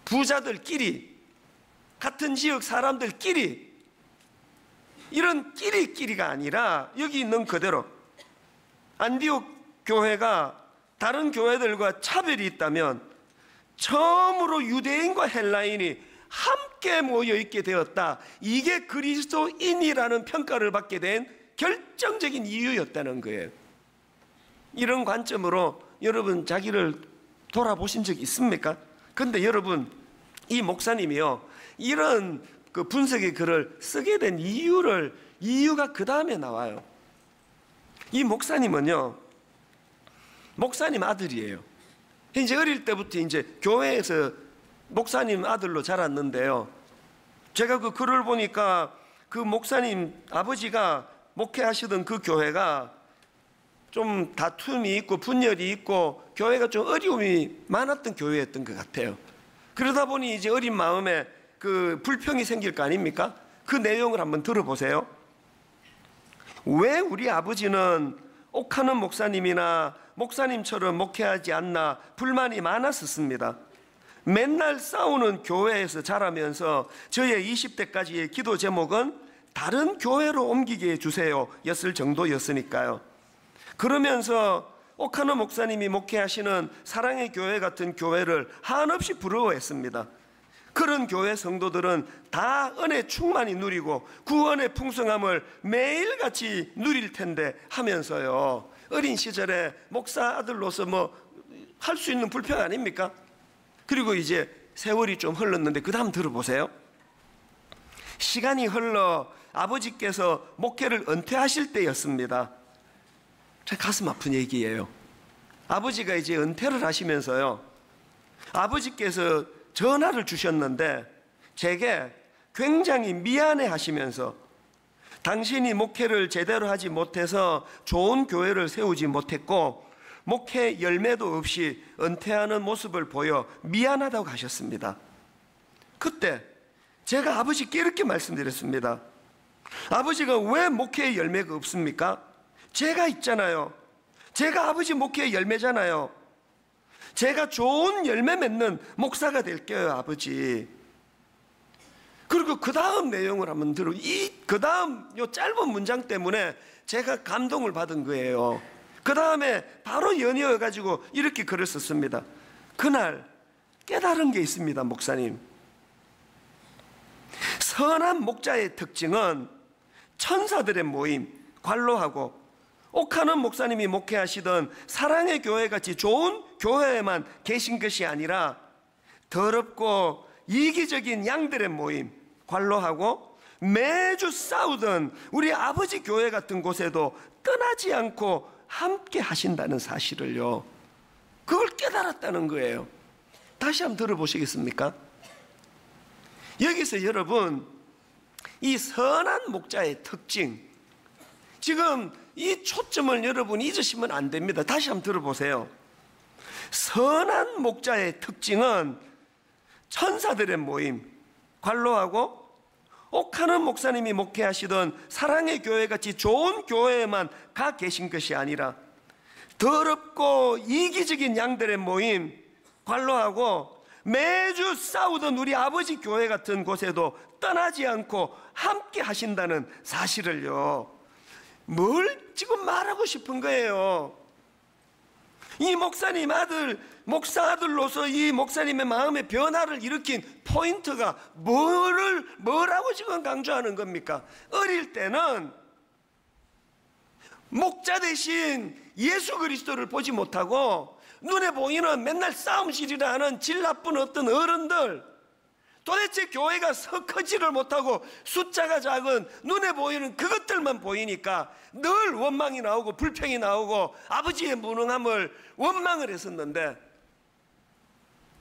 부자들끼리, 같은 지역 사람들끼리, 이런 끼리끼리가 아니라 여기 있는 그대로 안디옥 교회가 다른 교회들과 차별이 있다면 처음으로 유대인과 헬라인이 함께 모여있게 되었다. 이게 그리스도인이라는 평가를 받게 된 결정적인 이유였다는 거예요. 이런 관점으로 여러분 자기를 돌아보신 적 있습니까? 근데 여러분, 이 목사님이요, 이런 그 분석의 글을 쓰게 된 이유가 그 다음에 나와요. 이 목사님은요, 목사님 아들이에요. 이제 어릴 때부터 이제 교회에서 목사님 아들로 자랐는데요. 제가 그 글을 보니까 그 목사님 아버지가 목회하시던 그 교회가 좀 다툼이 있고 분열이 있고 교회가 좀 어려움이 많았던 교회였던 것 같아요. 그러다 보니 이제 어린 마음에 그 불평이 생길 거 아닙니까? 그 내용을 한번 들어보세요. 왜 우리 아버지는 옥하는 목사님이나 목사님처럼 목회하지 않나 불만이 많았었습니다. 맨날 싸우는 교회에서 자라면서 저의 20대까지의 기도 제목은 다른 교회로 옮기게 해주세요 였을 정도였으니까요. 그러면서 옥하는 목사님이 목회하시는 사랑의 교회 같은 교회를 한없이 부러워했습니다. 그런 교회 성도들은 다 은혜 충만히 누리고 구원의 풍성함을 매일같이 누릴 텐데 하면서요, 어린 시절에 목사 아들로서 뭐 할 수 있는 불평 아닙니까? 그리고 이제 세월이 좀 흘렀는데 그 다음 들어보세요. 시간이 흘러 아버지께서 목회를 은퇴하실 때였습니다. 제 가슴 아픈 얘기예요. 아버지가 이제 은퇴를 하시면서요, 아버지께서 전화를 주셨는데 제게 굉장히 미안해 하시면서 당신이 목회를 제대로 하지 못해서 좋은 교회를 세우지 못했고 목회 열매도 없이 은퇴하는 모습을 보여 미안하다고 하셨습니다. 그때 제가 아버지께 이렇게 말씀드렸습니다. 아버지가 왜 목회의 열매가 없습니까? 제가 있잖아요. 제가 아버지 목회의 열매잖아요. 제가 좋은 열매 맺는 목사가 될게요, 아버지. 그리고 그 다음 내용을 한번 들어. 그 다음 요 짧은 문장 때문에 제가 감동을 받은 거예요. 그 다음에 바로 연이어가지고 이렇게 글을 썼습니다. 그날 깨달은 게 있습니다, 목사님. 선한 목자의 특징은 천사들의 모임, 관로하고 옥하는 목사님이 목회하시던 사랑의 교회같이 좋은 교회에만 계신 것이 아니라 더럽고 이기적인 양들의 모임, 관로하고 매주 싸우던 우리 아버지 교회 같은 곳에도 떠나지 않고 함께 하신다는 사실을요, 그걸 깨달았다는 거예요. 다시 한번 들어보시겠습니까? 여기서 여러분, 이 선한 목자의 특징, 지금 이 초점을 여러분 잊으시면 안 됩니다. 다시 한번 들어보세요. 선한 목자의 특징은 천사들의 모임, 관로하고 옥하는 목사님이 목회하시던 사랑의 교회같이 좋은 교회에만 가 계신 것이 아니라 더럽고 이기적인 양들의 모임, 관로하고 매주 싸우던 우리 아버지 교회 같은 곳에도 떠나지 않고 함께 하신다는 사실을요, 뭘 지금 말하고 싶은 거예요? 이 목사님 아들, 목사 아들로서 이 목사님의 마음의 변화를 일으킨 포인트가 뭐라고 지금 강조하는 겁니까? 어릴 때는 목자 대신 예수 그리스도를 보지 못하고 눈에 보이는 맨날 싸움질이라 하는 질 나쁜 어떤 어른들, 도대체 교회가 크지를 못하고 숫자가 작은 눈에 보이는 그것들만 보이니까 늘 원망이 나오고 불평이 나오고 아버지의 무능함을 원망을 했었는데,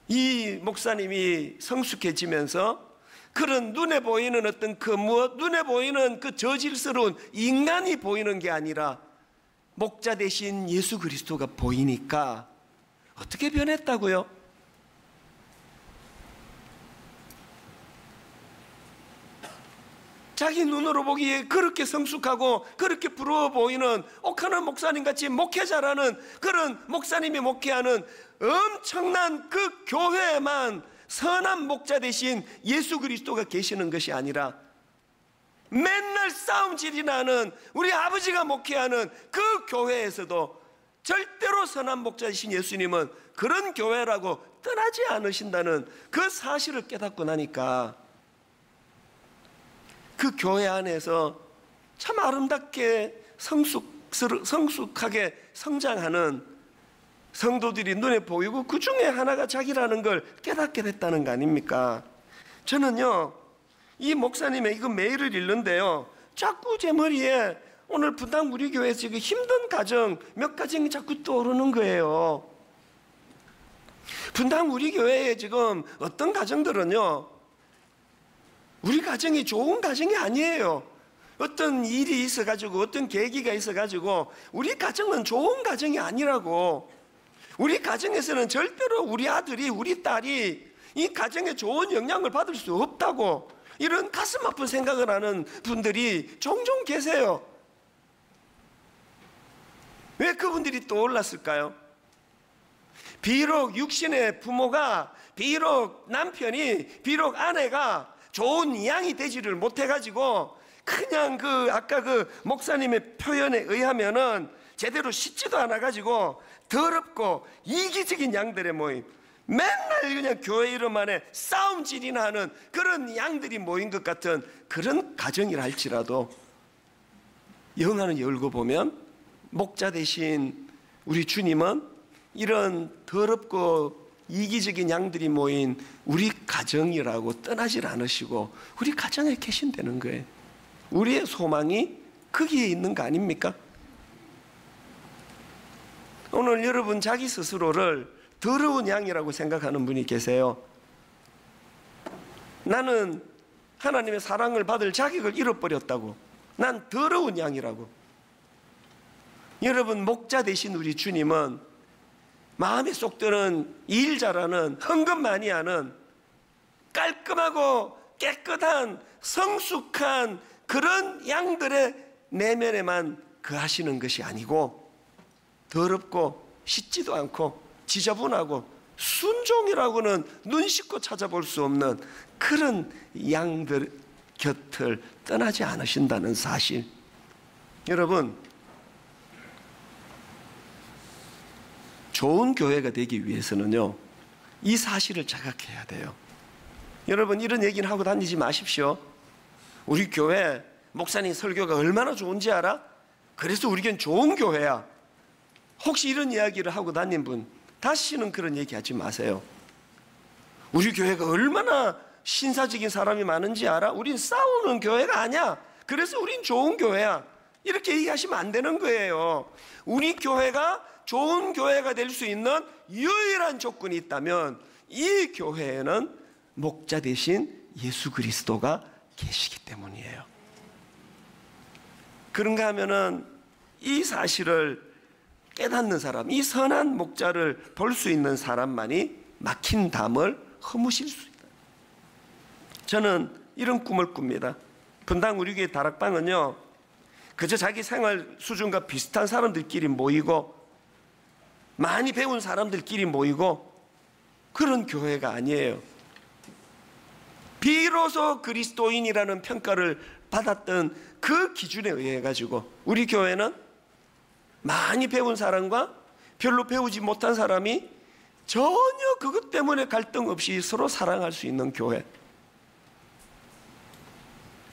이 목사님이 성숙해지면서 그런 눈에 보이는 어떤 눈에 보이는 그 저질스러운 인간이 보이는 게 아니라 목자 대신 예수 그리스도가 보이니까 어떻게 변했다고요? 자기 눈으로 보기에 그렇게 성숙하고 그렇게 부러워 보이는 옥하는 목사님같이 목회자라는 그런 목사님이 목회하는 엄청난 그 교회에만 선한 목자 대신 예수 그리스도가 계시는 것이 아니라 맨날 싸움질이 나는 우리 아버지가 목회하는 그 교회에서도 절대로 선한 목자 대신 예수님은 그런 교회라고 떠나지 않으신다는 그 사실을 깨닫고 나니까 그 교회 안에서 참 아름답게 성숙하게 성장하는 성도들이 눈에 보이고 그 중에 하나가 자기라는 걸 깨닫게 됐다는 거 아닙니까? 저는요, 이 목사님의 이거 메일을 읽는데요, 자꾸 제 머리에 오늘 분당 우리 교회에서 지금 힘든 가정 몇 가정이 자꾸 떠오르는 거예요. 분당 우리 교회에 지금 어떤 가정들은요, 우리 가정이 좋은 가정이 아니에요. 어떤 일이 있어가지고 어떤 계기가 있어가지고 우리 가정은 좋은 가정이 아니라고. 우리 가정에서는 절대로 우리 아들이 우리 딸이 이 가정에 좋은 영향을 받을 수 없다고, 이런 가슴 아픈 생각을 하는 분들이 종종 계세요. 왜 그분들이 떠올랐을까요? 비록 육신의 부모가, 비록 남편이, 비록 아내가 좋은 양이 되지를 못해가지고 그냥 아까 그 목사님의 표현에 의하면은 제대로 씻지도 않아가지고 더럽고 이기적인 양들의 모임, 맨날 그냥 교회 이름 안에 싸움질이나 하는 그런 양들이 모인 것 같은 그런 가정이라 할지라도 영화는 열고 보면 목자 대신 우리 주님은 이런 더럽고 이기적인 양들이 모인 우리 가정이라고 떠나질 않으시고 우리 가정에 계신다는 거예요. 우리의 소망이 거기에 있는 거 아닙니까? 오늘 여러분 자기 스스로를 더러운 양이라고 생각하는 분이 계세요. 나는 하나님의 사랑을 받을 자격을 잃어버렸다고. 난 더러운 양이라고. 여러분, 목자 되신 우리 주님은 마음에 쏙 드는 일 잘하는, 헌금 많이 하는, 깔끔하고 깨끗한 성숙한 그런 양들의 내면에만 거하시는 것이 아니고, 더럽고 씻지도 않고 지저분하고 순종이라고는 눈 씻고 찾아볼 수 없는 그런 양들 곁을 떠나지 않으신다는 사실. 여러분, 좋은 교회가 되기 위해서는요, 이 사실을 자각해야 돼요. 여러분, 이런 얘기는 하고 다니지 마십시오. 우리 교회 목사님 설교가 얼마나 좋은지 알아? 그래서 우리 교회는 좋은 교회야. 혹시 이런 이야기를 하고 다닌 분, 다시는 그런 얘기 하지 마세요. 우리 교회가 얼마나 신사적인 사람이 많은지 알아? 우린 싸우는 교회가 아니야. 그래서 우린 좋은 교회야. 이렇게 얘기하시면 안 되는 거예요. 우리 교회가 좋은 교회가 될 수 있는 유일한 조건이 있다면, 이 교회에는 목자 대신 예수 그리스도가 계시기 때문이에요. 그런가 하면은 이 사실을 깨닫는 사람, 이 선한 목자를 볼 수 있는 사람만이 막힌 담을 허무실 수 있다. 저는 이런 꿈을 꿉니다. 분당 우리 교회 다락방은요, 그저 자기 생활 수준과 비슷한 사람들끼리 모이고 많이 배운 사람들끼리 모이고 그런 교회가 아니에요. 비로소 그리스도인이라는 평가를 받았던 그 기준에 의해 가지고 우리 교회는 많이 배운 사람과 별로 배우지 못한 사람이 전혀 그것 때문에 갈등 없이 서로 사랑할 수 있는 교회.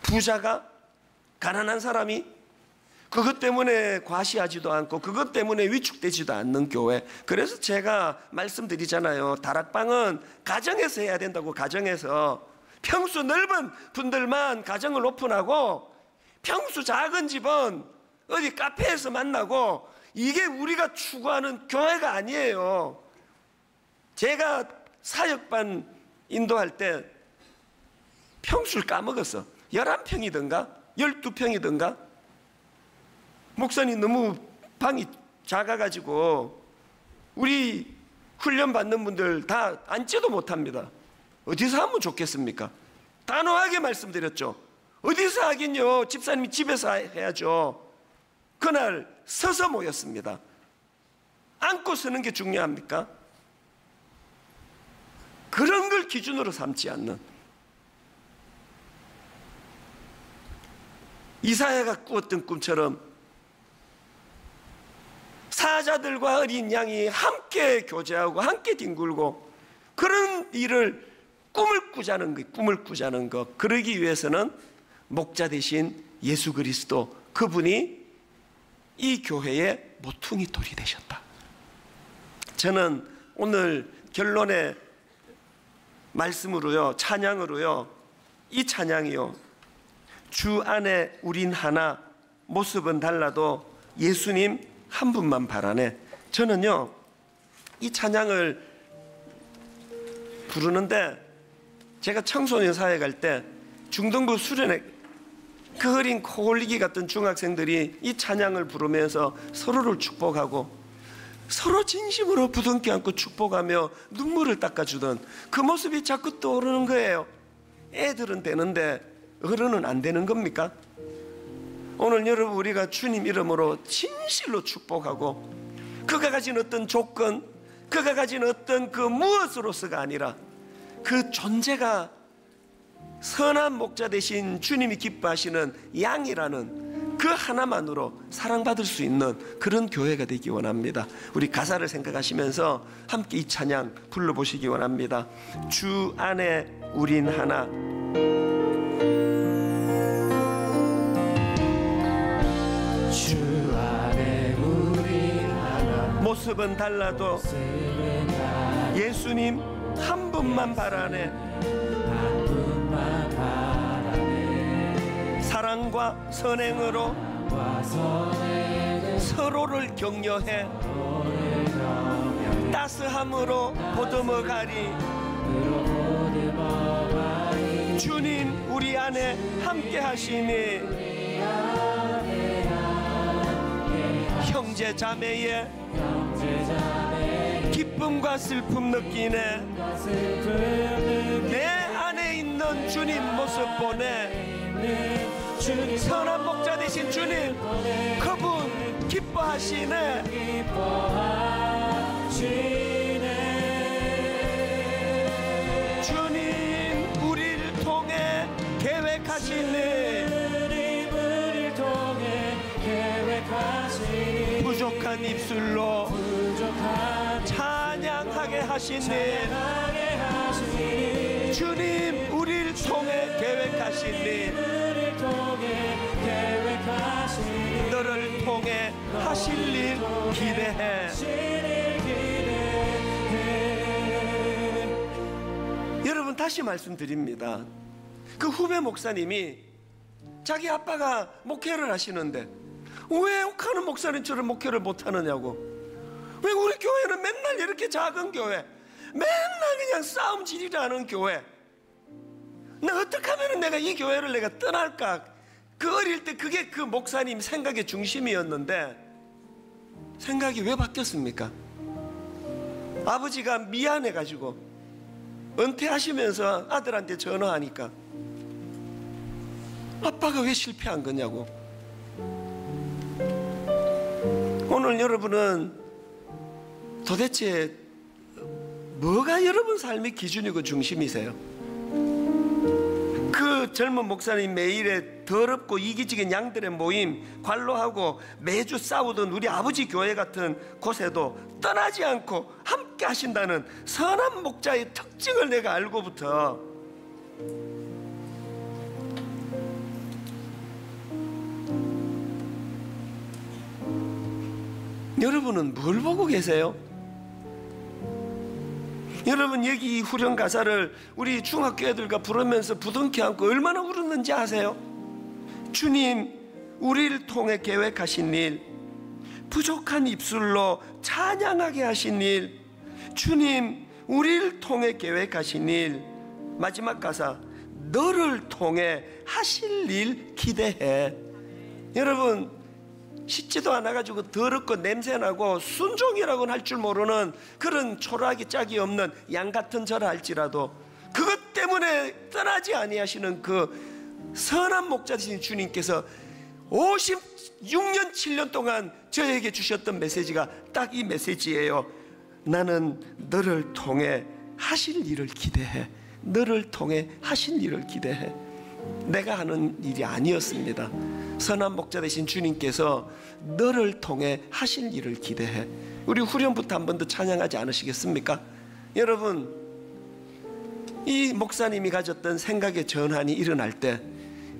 부자가 가난한 사람이 그것 때문에 과시하지도 않고 그것 때문에 위축되지도 않는 교회. 그래서 제가 말씀드리잖아요. 다락방은 가정에서 해야 된다고. 가정에서 평수 넓은 분들만 가정을 오픈하고, 평수 작은 집은 어디 카페에서 만나고, 이게 우리가 추구하는 교회가 아니에요. 제가 사역반 인도할 때 평수를 까먹었어. 11평이든가 12평이든가. 목사님 너무 방이 작아가지고 우리 훈련 받는 분들 다 앉지도 못합니다. 어디서 하면 좋겠습니까? 단호하게 말씀드렸죠. 어디서 하긴요. 집사님이 집에서 해야죠. 그날 서서 모였습니다. 앉고 서는 게 중요합니까? 그런 걸 기준으로 삼지 않는, 이사야가 꾸었던 꿈처럼 사자들과 어린 양이 함께 교제하고 함께 뒹굴고 그런 일을 꿈을 꾸자는 것, 꿈을 꾸자는 것. 그러기 위해서는 목자 대신 예수 그리스도, 그분이 이 교회의 모퉁이 돌이 되셨다. 저는 오늘 결론의 말씀으로요, 찬양으로요, 이 찬양이요, 주 안에 우린 하나, 모습은 달라도 예수님 한 분만 바라네. 저는요, 이 찬양을 부르는데, 제가 청소년 사회 갈 때 중등부 수련회, 그 어린 코올리기 같은 중학생들이 이 찬양을 부르면서 서로를 축복하고 서로 진심으로 부둥켜 안고 축복하며 눈물을 닦아주던 그 모습이 자꾸 떠오르는 거예요. 애들은 되는데 어른은 안 되는 겁니까? 오늘 여러분, 우리가 주님 이름으로 진실로 축복하고, 그가 가진 어떤 조건, 그가 가진 어떤 그 무엇으로서가 아니라 그 존재가 선한 목자 대신 주님이 기뻐하시는 양이라는 그 하나만으로 사랑받을 수 있는 그런 교회가 되기 원합니다. 우리 가사를 생각하시면서 함께 이 찬양 불러보시기 원합니다. 주 안에 우린 하나. 주 안에 우린 하나. 모습은 달라도 예수님 한 분만 바라네. 한 분만 바라네. 사랑과 선행으로 서로를 격려해 따스함으로 보듬어 가리. 주님 우리 안에 함께 하시니 형제 자매의 기쁨과 슬픔 느끼네. 내 안에 있는 주님 모습 보내. 선한 목자 되신 주님, 그분 기뻐하시네. 주님 우리를 통해 계획하시네. 부족한 입술로 찬양하게 하시네. 주님 우리를 통해 계획하시네. 너를 통해 하실 일 기대해. 여러분 다시 말씀드립니다. 그 후배 목사님이 자기 아빠가 목회를 하시는데 왜 옥하는 목사님처럼 목회를 못하느냐고. 왜 우리 교회는 맨날 이렇게 작은 교회, 맨날 그냥 싸움 지르라는 교회, 나 어떻게 하면 내가 이 교회를 내가 떠날까. 그 어릴 때 그게 그 목사님 생각의 중심이었는데 생각이 왜 바뀌었습니까? 아버지가 미안해가지고 은퇴하시면서 아들한테 전화하니까 아빠가 왜 실패한 거냐고. 오늘 여러분은 도대체 뭐가 여러분 삶의 기준이고 중심이세요? 그 젊은 목사님 매일에 더럽고 이기적인 양들의 모임 관로하고 매주 싸우던 우리 아버지 교회 같은 곳에도 떠나지 않고 함께 하신다는 선한 목자의 특징을 내가 알고부터 여러분은 뭘 보고 계세요? 여러분 여기 이 후렴 가사를 우리 중학교 애들과 부르면서 부둥켜 안고 얼마나 울었는지 아세요? 주님 우리를 통해 계획하신 일, 부족한 입술로 찬양하게 하신 일, 주님 우리를 통해 계획하신 일, 마지막 가사 너를 통해 하실 일 기대해. 여러분 씻지도 않아가지고 더럽고 냄새나고 순종이라고는 할 줄 모르는 그런 초라하기 짝이 없는 양 같은 저라 할지라도 그것 때문에 떠나지 아니하시는 그 선한 목자 되신 주님께서 56년 7년 동안 저에게 주셨던 메시지가 딱 이 메시지예요. 나는 너를 통해 하실 일을 기대해. 너를 통해 하실 일을 기대해. 내가 하는 일이 아니었습니다. 선한 목자 되신 주님께서 너를 통해 하실 일을 기대해. 우리 후렴부터 한 번 더 찬양하지 않으시겠습니까? 여러분 이 목사님이 가졌던 생각의 전환이 일어날 때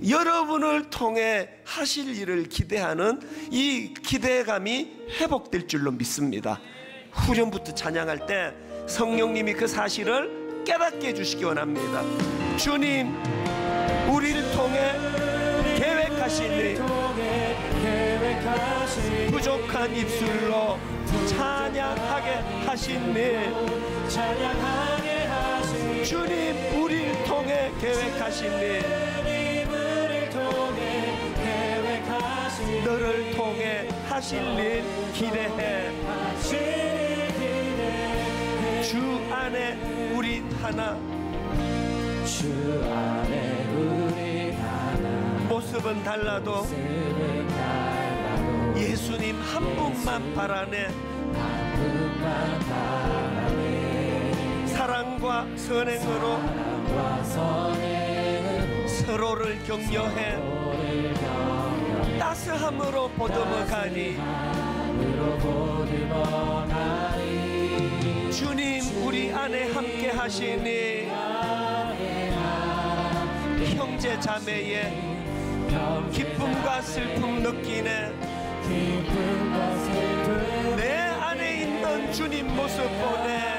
여러분을 통해 하실 일을 기대하는 이 기대감이 회복될 줄로 믿습니다. 후렴부터 찬양할 때 성령님이 그 사실을 깨닫게 해주시기 원합니다. 주님 우리를 통해 계획하신 일, 부족한 입술로 찬양하게 하신 일, 주님 우리를 통해 계획하신 일, 너를 통해 하실 일 기대해. 주 안에 우린 하나, 주 안에 우리 하나. 모습은 달라도 예수님 한 분만 바라네. 사랑과 선행으로 서로를 격려해 따스함으로 보듬어 가니. 주님 우리 안에 함께 하시니 형제 자매의 기쁨과 슬픔 느끼네. 내 안에 있는 주님 모습 보내.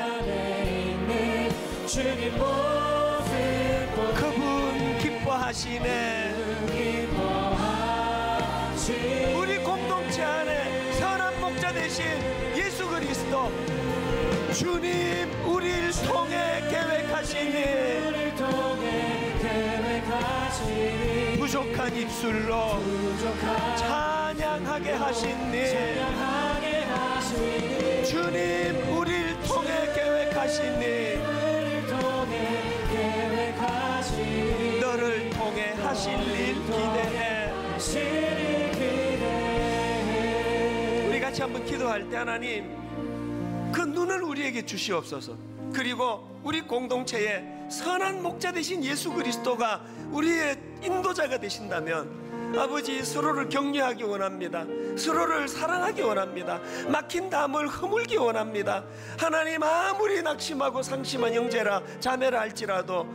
그분 기뻐하시네. 우리 공동체 안에 선한 목자 되신 예수 그리스도 주님 우리를 통해 계획하시니 부족한 입술로 찬양하게 하시니 주님 우리를 통해 계획하시니 너를 통해 하실 일 기대해. 우리 같이 한번 기도할 때 하나님 그 눈을 우리에게 주시옵소서. 그리고 우리 공동체에 선한 목자 되신 예수 그리스도가 우리의 인도자가 되신다면 아버지 서로를 격려하기 원합니다. 서로를 사랑하기 원합니다. 막힌 담을 허물기 원합니다. 하나님 아무리 낙심하고 상심한 형제라 자매라 할지라도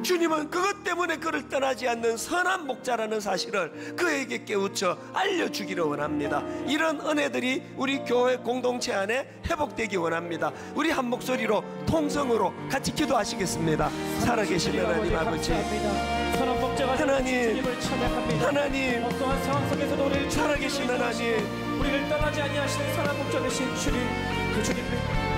주님은 그것 때문에 그를 떠나지 않는 선한 목자라는 사실을 그에게 깨우쳐 알려주기를 원합니다. 이런 은혜들이 우리 교회 공동체 안에 회복되기 원합니다. 우리 한 목소리로 통성으로 같이 기도하시겠습니다. 살아계신 하나님 아버지, 하나님 어떠한 상황 속에서도 우리를 살아계신 하나님, 우리를 떠나지 아니하시는 선한 목자 되신 주님, 그 주님을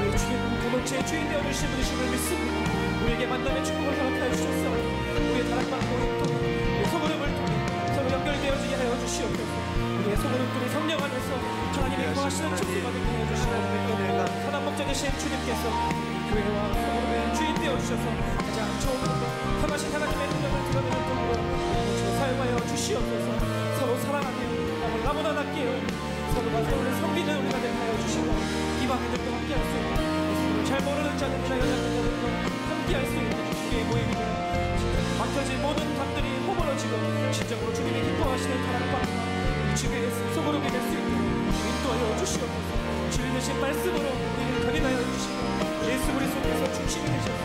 우리 주님 공동체의 주인 되어주신 분이심을 믿습니다. 우리에게 만남의 축복을 허락하여 주셨사 우리의 다락방과 우리 소그룹을 통해 서로 연결되어지게 하여 주시옵소서. 우리의 소그룹들이 성령 안에서 하나님의 거하시는 축복받게 하여 주시옵소서. 선한 목자 되신 주님께서 교회와 소그룹의 주인 되어주셔서 가장 좋은 것과 선하신 하나님의 능력을 드러내는 통으로 사용하여 주시옵소서. 서로 사랑하며 나무나 낫게 서로가 서로를 섬기는 우리가 되게 하여 주시고 이방인들도 함께할 수 있는 예수님을 잘 모르는 자들이나 여자들과 함께할 수 있는 주님의 모임이 막혀진 모든 담들이 허물어지고 진정으로 주님이 기뻐하시는 다락방과 주님의 소그룹이 될 수 있도록 인도하여 주시옵소서. 주님 되신 말씀으로 우리를 견인하여 주시고 예수 그리스도께서 중심이 되셔서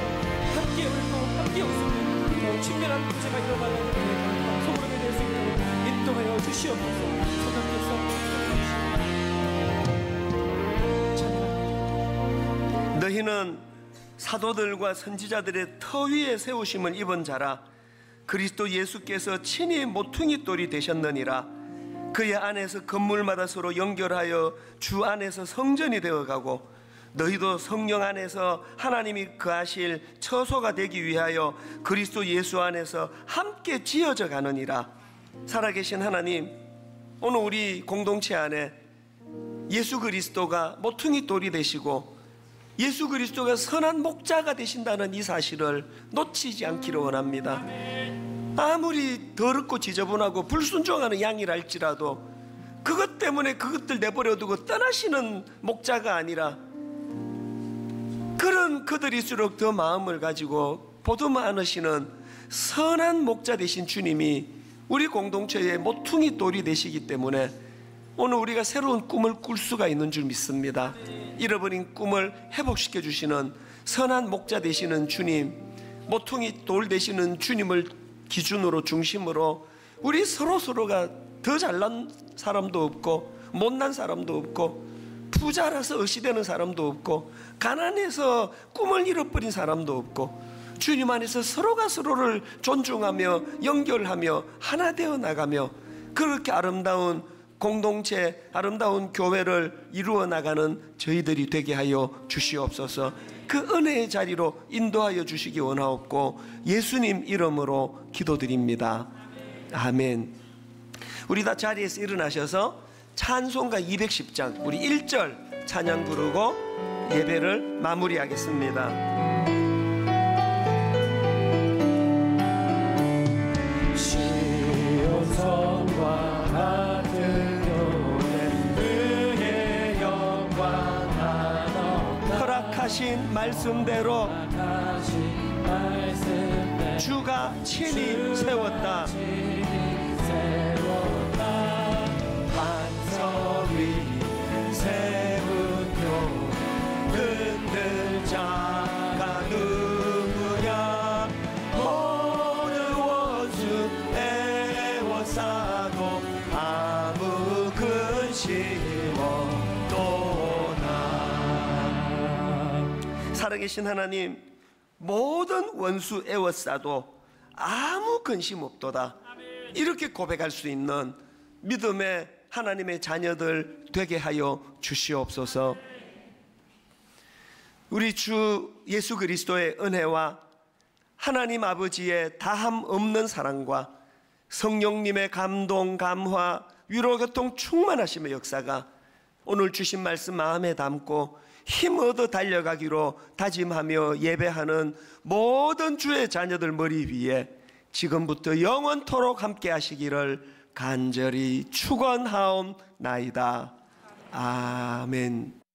함께 울고 함께 웃으며 더 친밀한 구제가 일어나는 우리의 소그룹이 될 수 있도록 인도하여 주시옵소서. 성령께서 너희는 사도들과 선지자들의 터 위에 세우심을 입은 자라. 그리스도 예수께서 친히 모퉁이 돌이 되셨느니라. 그의 안에서 건물마다 서로 연결하여 주 안에서 성전이 되어가고 너희도 성령 안에서 하나님이 거하실 처소가 되기 위하여 그리스도 예수 안에서 함께 지어져 가느니라. 살아계신 하나님, 오늘 우리 공동체 안에 예수 그리스도가 모퉁이 돌이 되시고 예수 그리스도가 선한 목자가 되신다는 이 사실을 놓치지 않기를 원합니다. 아무리 더럽고 지저분하고 불순종하는 양이라 할지라도 그것 때문에 그것들 내버려두고 떠나시는 목자가 아니라 그런 그들일수록 더 마음을 가지고 보듬어 안으시는 선한 목자 되신 주님이 우리 공동체의 모퉁이 돌이 되시기 때문에 오늘 우리가 새로운 꿈을 꿀 수가 있는 줄 믿습니다. 잃어버린 꿈을 회복시켜 주시는 선한 목자 되시는 주님, 모퉁이 돌 되시는 주님을 기준으로 중심으로 우리 서로가 더 잘난 사람도 없고 못난 사람도 없고 부자라서 의시되는 사람도 없고 가난해서 꿈을 잃어버린 사람도 없고 주님 안에서 서로가 서로를 존중하며 연결하며 하나 되어 나가며 그렇게 아름다운 공동체, 아름다운 교회를 이루어 나가는 저희들이 되게 하여 주시옵소서. 그 은혜의 자리로 인도하여 주시기 원하옵고 예수님 이름으로 기도드립니다. 아멘. 우리 다 자리에서 일어나셔서 찬송가 210장 우리 1절 찬양 부르고 예배를 마무리하겠습니다. 허락하신 말씀대로 주가 친히 세웠다. 반석 위 세운 교회 흔들 자가 누구냐. 모든 원수 애워싸고 아무 근심 없도다. 살아계신 하나님, 모든 원수 애워싸도 아무 근심 없도다. 이렇게 고백할 수 있는 믿음의 하나님의 자녀들 되게 하여 주시옵소서. 우리 주 예수 그리스도의 은혜와 하나님 아버지의 다함 없는 사랑과 성령님의 감동, 감화, 위로, 교통 충만하심의 역사가 오늘 주신 말씀 마음에 담고 힘 얻어 달려가기로 다짐하며 예배하는 모든 주의 자녀들 머리 위에 지금부터 영원토록 함께 하시기를 간절히 축원하옵나이다. 아멘.